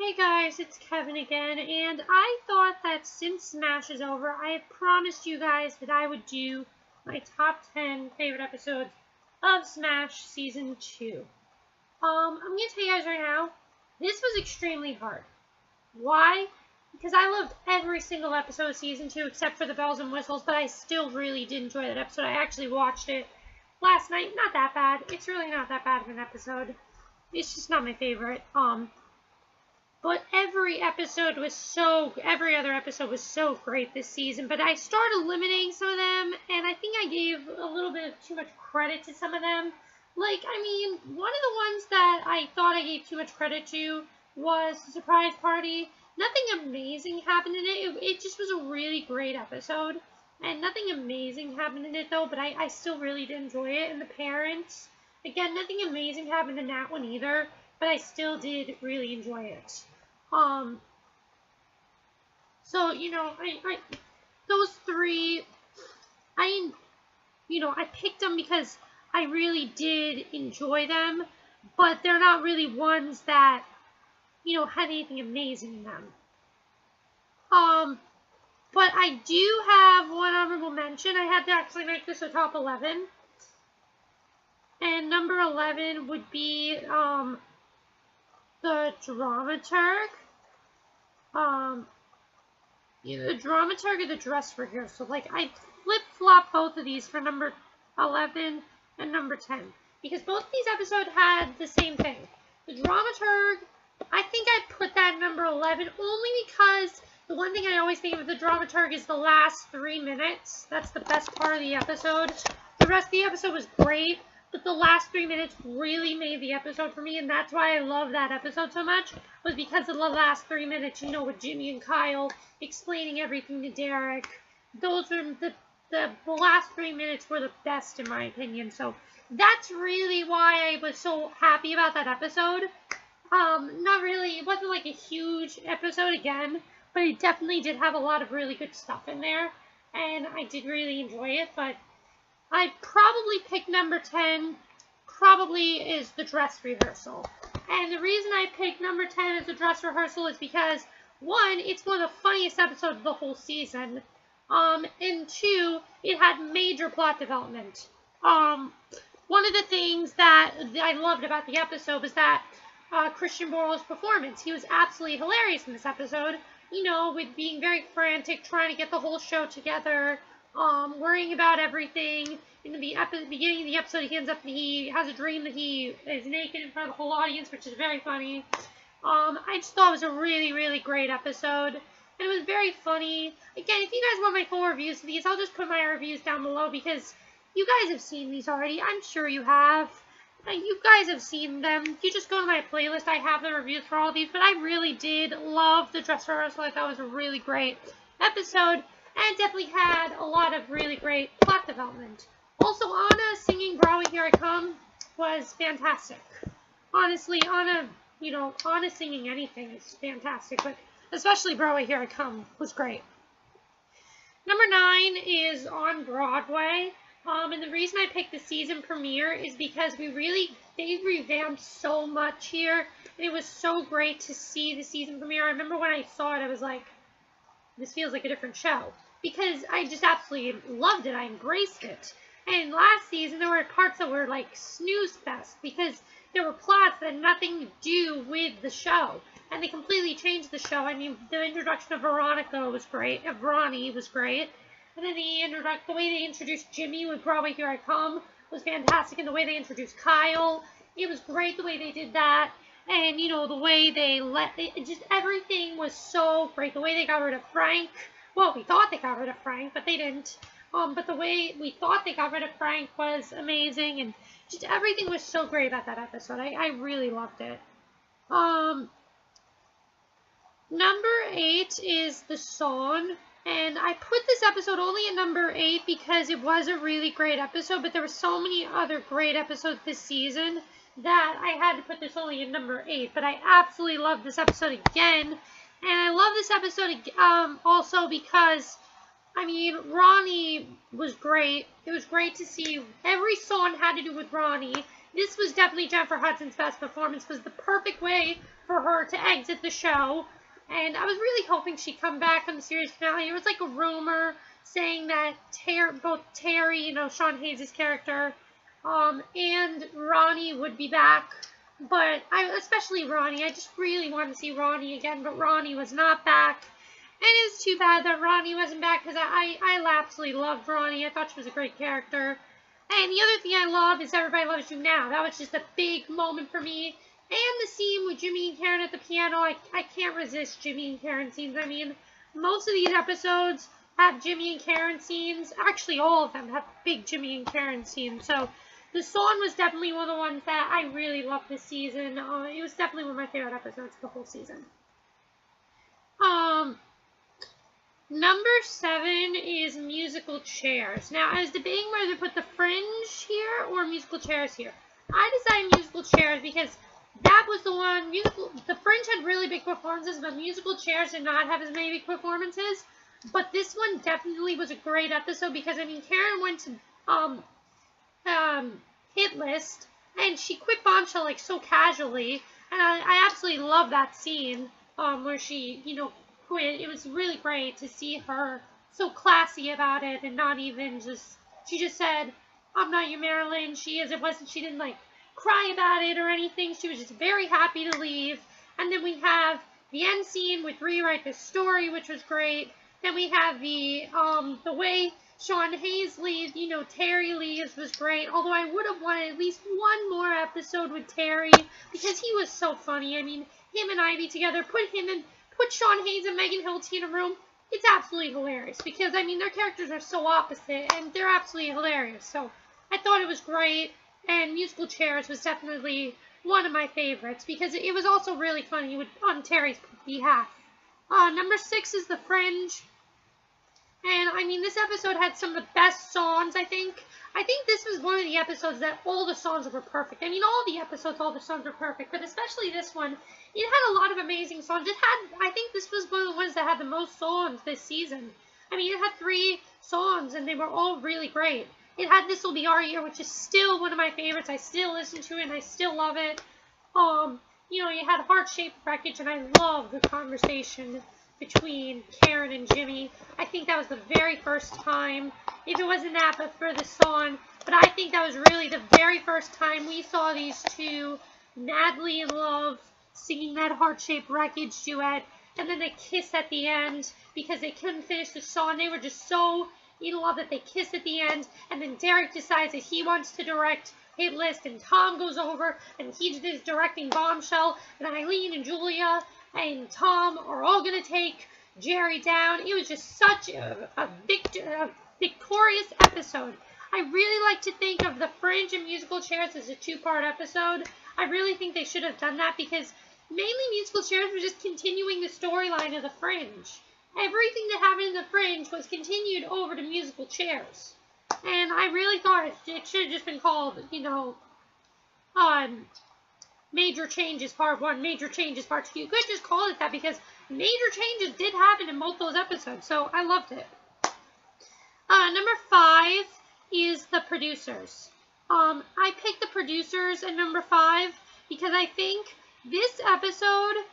Hey guys, it's Kevin again, and I thought that since Smash is over, I had promised you guys that I would do my top 10 favorite episodes of Smash Season 2. I'm going to tell you guys right now, this was extremely hard. Why? Because I loved every single episode of Season 2 except for the bells and whistles, but I still really did enjoy that episode. I actually watched it last night. Not that bad. It's really not that bad of an episode. It's just not my favorite. But every other episode was so great this season. But I started eliminating some of them, and I think I gave a little bit of too much credit to some of them. One of the ones that I thought I gave too much credit to was the surprise party. Nothing amazing happened in it. It just was a really great episode. And nothing amazing happened in it, though, but I still really did enjoy it. And the parents, again, nothing amazing happened in that one either, but I still did really enjoy it. Those three, I picked them because I really did enjoy them, but they're not really ones that, had anything amazing in them. But I do have one honorable mention. I had to actually make this a top 11. And number 11 would be, the dramaturg. The dramaturg or the dress rehearsal. I flip-flop both of these for number 11 and number 10. Because both of these episodes had the same thing. The dramaturg, I think I put that at number 11 only because the one thing I always think of the dramaturg is the last 3 minutes. That's the best part of the episode. The rest of the episode was great, but the last 3 minutes really made the episode for me, and that's why I love that episode so much, was because of the last 3 minutes, with Jimmy and Kyle explaining everything to Derek. Those were the last 3 minutes were the best in my opinion, so that's really why I was so happy about that episode. It wasn't like a huge episode again, but it definitely did have a lot of really good stuff in there, and I did really enjoy it, but I'd probably pick number 10, probably is the dress rehearsal. And the reason I picked number 10 as the dress rehearsal is because, one, it's one of the funniest episodes of the whole season, and two, it had major plot development. One of the things that I loved about the episode was that Christian Borle's performance. He was absolutely hilarious in this episode, with being very frantic, trying to get the whole show together, worrying about everything. In the beginning of the episode, he has a dream that he is naked in front of the whole audience, which is very funny. I just thought it was a really, really great episode, and it was very funny. Again, if you guys want my full reviews of these, I'll just put my reviews down below, because you guys have seen these already. I'm sure you have. You guys have seen them. You just go to my playlist. I have the reviews for all these, but I really did love the dress rehearsal. I thought it was a really great episode, and definitely had a lot of really great plot development. Also, Anna singing Broadway Here I Come was fantastic. Honestly, Anna singing anything is fantastic, but especially Broadway Here I Come was great. Number 9 is on Broadway. And the reason I picked the season premiere is because they revamped so much here, and it was so great to see the season premiere. I remember when I saw it, I was like, this feels like a different show, because I just absolutely loved it. I embraced it. And last season, there were parts that were like snooze fest, because there were plots that had nothing to do with the show, and they completely changed the show. I mean, the introduction of Veronica was great, Ronnie was great. And then the way they introduced Jimmy with Broadway Here I Come was fantastic. And the way they introduced Kyle, it was great the way they did that. And, the way everything was so great. The way they got rid of Frank. Well, we thought they got rid of Frank, but they didn't. But the way we thought they got rid of Frank was amazing. And just everything was so great about that episode. I really loved it. Number 8 is the song. And I put this episode only at number 8 because it was a really great episode, but there were so many other great episodes this season that I had to put this only at number 8. But I absolutely love this episode again. And I love this episode also because, Ronnie was great. It was great to see every song had to do with Ronnie. This was definitely Jennifer Hudson's best performance. It was the perfect way for for her to exit the show. And I was really hoping she'd come back on the series finale. It was like a rumor saying that both Terry, Sean Hayes' character, and Ronnie would be back. But especially Ronnie. I just really wanted to see Ronnie again, but Ronnie was not back. And it's too bad that Ronnie wasn't back because I absolutely loved Ronnie. I thought she was a great character. And the other thing I love is Everybody Loves You Now. That was just a big moment for me. And the scene with Jimmy and Karen at the piano. I can't resist Jimmy and Karen scenes. I mean, most of these episodes have Jimmy and Karen scenes. Actually, all of them have big Jimmy and Karen scenes. So the song was definitely one of the ones that I really loved this season. It was definitely one of my favorite episodes of the whole season. Number 7 is musical chairs. Now, I was debating whether to put the Fringe here or musical chairs here. I decided musical chairs because that was the one. The Fringe had really big performances, but musical chairs did not have as many big performances. But this one definitely was a great episode because, I mean, Karen went to Hit List, and she quit Bombshell like so casually, and I absolutely love that scene where she, quit. It was really great to see her so classy about it and not even she just said, I'm not your Marilyn. She didn't like cry about it or anything. She was just very happy to leave. And then we have the end scene with Rewrite the Story, which was great. Then we have the way Sean Hayes leaves, Terry leaves was great. Although I would have wanted at least one more episode with Terry because he was so funny. I mean, him and Ivy together, put Sean Hayes and Megan Hilty in a room. It's absolutely hilarious because, I mean, their characters are so opposite and they're absolutely hilarious. So I thought it was great, and musical chairs was definitely one of my favorites because it was also really funny on Terry's behalf. Number 6 is The Fringe. And, I mean, this episode had some of the best songs, I think. I think this was one of the episodes that all the songs were perfect. I mean, all the songs were perfect, but especially this one. It had a lot of amazing songs. I think this was one of the ones that had the most songs this season. I mean, it had 3 songs, and they were all really great. It had This'll Be Our Year, which is still one of my favorites. I still listen to it, and I still love it. You had Heart-Shaped Wreckage, and I love the conversation between Karen and Jimmy. I think that was the very first time, if it wasn't that, but for the song, but I think that was really the very first time we saw these two madly in love, singing that Heart-Shaped Wreckage duet, and then they kiss at the end because they couldn't finish the song. They were just so in love that they kiss at the end, and then Derek decides that he wants to direct Hit List, and Tom goes over, and he is directing Bombshell, and Eileen and Julia and Tom are all going to take Jerry down. It was just such a victorious episode. I really like to think of The Fringe and musical chairs as a 2-part episode. I really think they should have done that because mainly musical chairs were just continuing the storyline of The Fringe. Everything that happened in The Fringe was continued over to musical chairs. And I really thought it should have just been called, Major Changes Part 1, Major Changes Part 2. You could just call it that because major changes did happen in both those episodes, so I loved it. Number 5 is The Producers. I picked The Producers at number 5 because I think this episode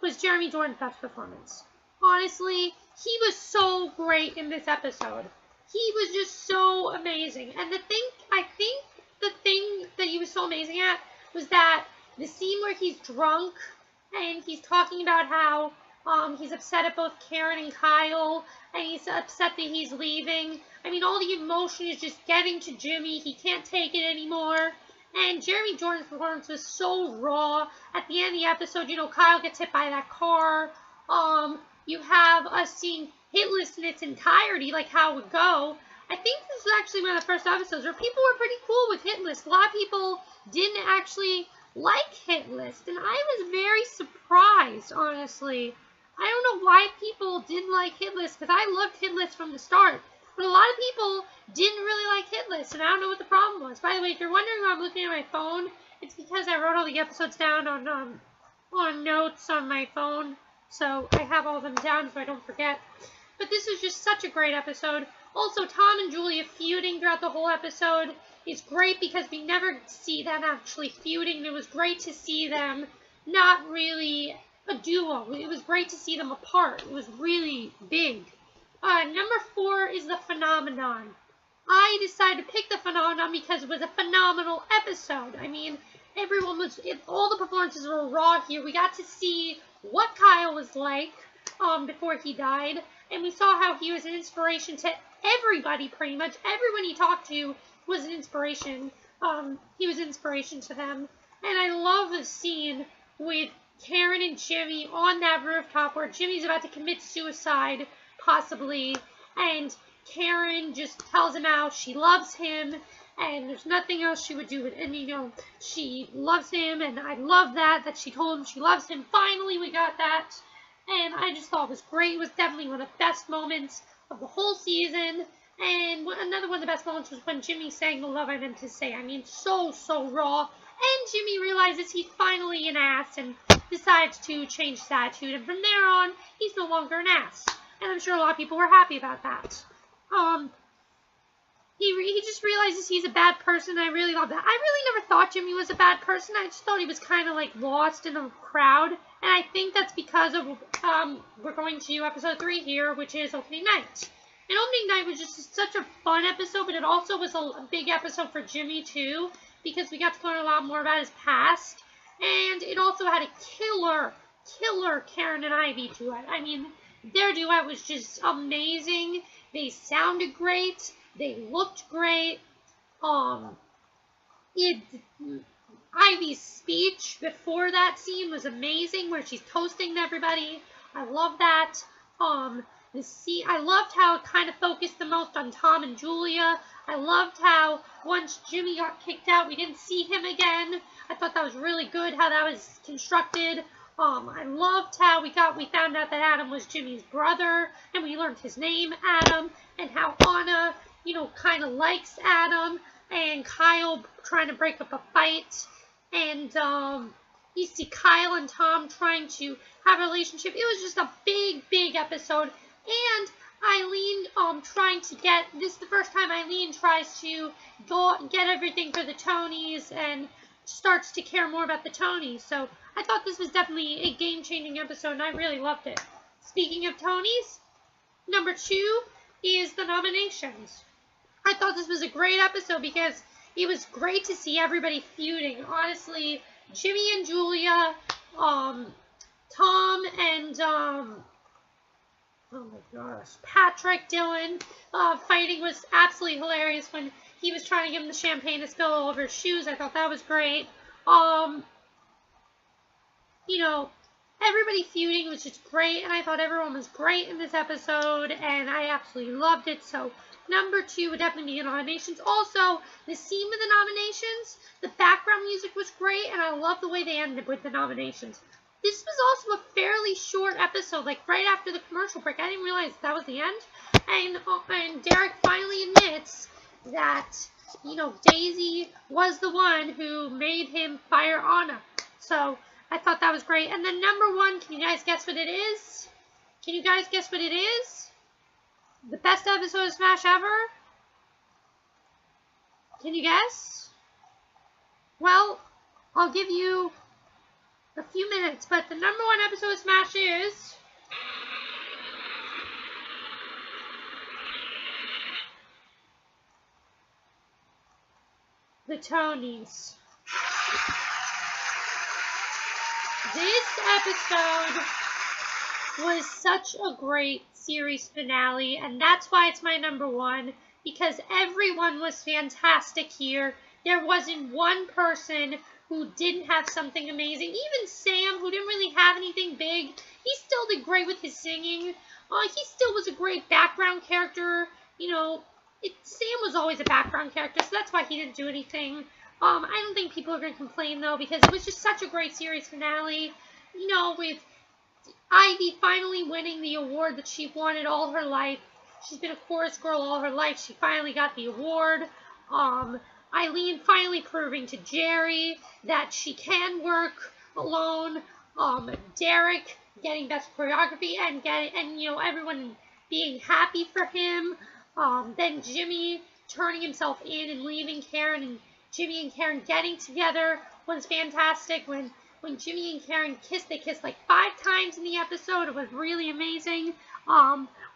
was Jeremy Jordan's best performance. Honestly, he was so great in this episode. He was just so amazing. And I think the thing that he was so amazing at was that the scene where he's drunk and he's talking about how he's upset at both Karen and Kyle, and he's upset that he's leaving. I mean, all the emotion is just getting to Jimmy. He can't take it anymore. And Jeremy Jordan's performance was so raw. At the end of the episode, Kyle gets hit by that car. You have us seeing Hit List in its entirety, like how it would go. I think this was actually one of the first episodes where people were pretty cool with Hit List. A lot of people didn't actually like Hit List, and I was very surprised, honestly. I don't know why people didn't like Hit List, because I loved Hit List from the start. But a lot of people didn't really like Hit List, and I don't know what the problem was. By the way, if you're wondering why I'm looking at my phone, it's because I wrote all the episodes down on notes on my phone. So I have all of them down so I don't forget. But this was just such a great episode. Also, Tom and Julia feuding throughout the whole episode is great because we never see them actually feuding. It was great to see them not really a duo. It was great to see them apart. It was really big. Number 4 is The Phenomenon. I decided to pick The Phenomenon because it was a phenomenal episode. I mean, all the performances were raw here. We got to see what Kyle was like before he died, and we saw how he was an inspiration to everybody, pretty much. Everyone he talked to was an inspiration. He was an inspiration to them. And I love the scene with Karen and Jimmy on that rooftop where Jimmy's about to commit suicide, possibly, and Karen just tells him how she loves him, and there's nothing else she would do with, and she loves him, and I love that she told him she loves him. Finally, we got that, and I just thought it was great. It was definitely one of the best moments of the whole season, and another one of the best moments was when Jimmy sang the love I meant to say. I mean, so raw, and Jimmy realizes he's finally an ass, and decides to change his attitude, and from there on, he's no longer an ass, and I'm sure a lot of people were happy about that. He just realizes he's a bad person. I really love that. I really never thought Jimmy was a bad person. I just thought he was kind of like lost in the crowd. And I think that's because of, we're going to episode 3 here, which is opening night. And opening night was just such a fun episode, but it also was a big episode for Jimmy too, because we got to learn a lot more about his past. And it also had a killer Karen and Ivy duet. I mean, their duet was just amazing. They sounded great. They looked great. Ivy's speech before that scene was amazing, where she's toasting everybody. I love that. I loved how it kind of focused the most on Tom and Julia. I loved how once Jimmy got kicked out, we didn't see him again. I thought that was really good, how that was constructed. I loved how we found out that Adam was Jimmy's brother, and we learned his name, Adam, and how Anna, kind of likes Adam, and Kyle trying to break up a fight, and you see Kyle and Tom trying to have a relationship. It was just a big episode, and Eileen this is the first time Eileen tries to get everything for the Tonys, and starts to care more about the Tonys. So I thought this was definitely a game-changing episode, and I really loved it. Speaking of Tonys, number 2 is the nominations. I thought this was a great episode because it was great to see everybody feuding. Honestly, Jimmy and Julia, Tom and, oh my gosh, Patrick Dillon fighting was absolutely hilarious when he was trying to give him the champagne to spill all over his shoes. I thought that was great. Everybody feuding was just great, and I thought everyone was great in this episode, and I absolutely loved it. So number 2 would definitely be the nominations. Also, the scene with the nominations, the background music was great, and I love the way they ended with the nominations. This was also a fairly short episode, like right after the commercial break. I didn't realize that was the end. And Derek finally admits that, Daisy was the one who made him fire Anna. So I thought that was great. And then number 1, can you guys guess what it is? Can you guys guess what it is? The best episode of Smash ever? Can you guess? Well, I'll give you a few minutes, but the number 1 episode of Smash is the Tonys. This episode was such a great series finale, and that's why it's my number 1, because everyone was fantastic here. There wasn't one person who didn't have something amazing. Even Sam, who didn't really have anything big, he still did great with his singing. He still was a great background character. Sam was always a background character, so that's why he didn't do anything. I don't think people are going to complain, though, because it was just such a great series finale. With Ivy finally winning the award that she wanted all her life. She's been a chorus girl all her life. She finally got the award. Eileen finally proving to Jerry that she can work alone. Derek getting best choreography and everyone being happy for him. Then Jimmy turning himself in and leaving Karen, and Jimmy and Karen getting together was fantastic when when Jimmy and Karen kissed, they kissed like 5 times in the episode. It was really amazing.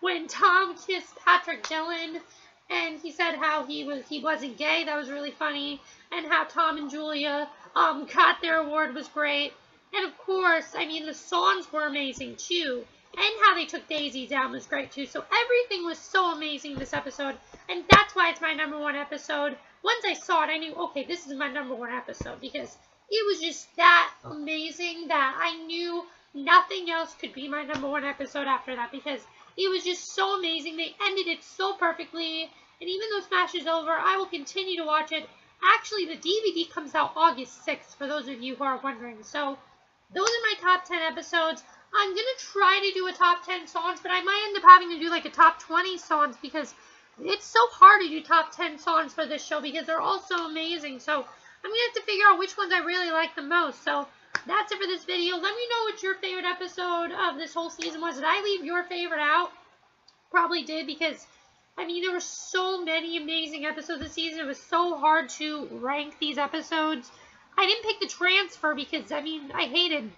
When Tom kissed Patrick Dillon and he said how he wasn't gay, that was really funny. And how Tom and Julia got their award was great. And of course, I mean, the songs were amazing too. And how they took Daisy down was great too. So everything was so amazing in this episode. And that's why it's my #1 episode. Once I saw it, I knew, okay, this is my #1 episode. Because it was just that amazing that I knew nothing else could be my #1 episode after that. Because it was just so amazing. They ended it so perfectly. And even though Smash is over, I will continue to watch it. Actually, the DVD comes out August 6th, for those of you who are wondering. So, those are my top 10 episodes. I'm going to try to do a top 10 songs, but I might end up having to do like a top 20 songs because it's so hard to do top 10 songs for this show because they're all so amazing. So, I'm going to have to figure out which ones I really like the most. So, that's it for this video. Let me know what your favorite episode of this whole season was. Did I leave your favorite out? Probably did because, I mean, there were so many amazing episodes this season. It was so hard to rank these episodes. I didn't pick the transfer because, I mean, I hated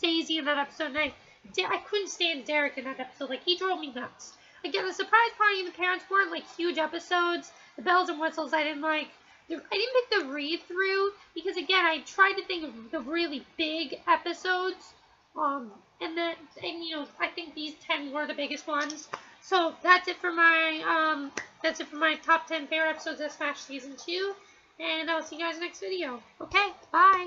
Daisy in that episode. And I couldn't stand Derek in that episode. Like, he drove me nuts. Again, the surprise party and the parents weren't, like, huge episodes. The bells and whistles I didn't like. I didn't pick the read-through because, again, I tried to think of the really big episodes. And you know, I think these 10 were the biggest ones. So that's it for my top 10 favorite episodes of Smash Season 2. And I'll see you guys next video. Okay, bye.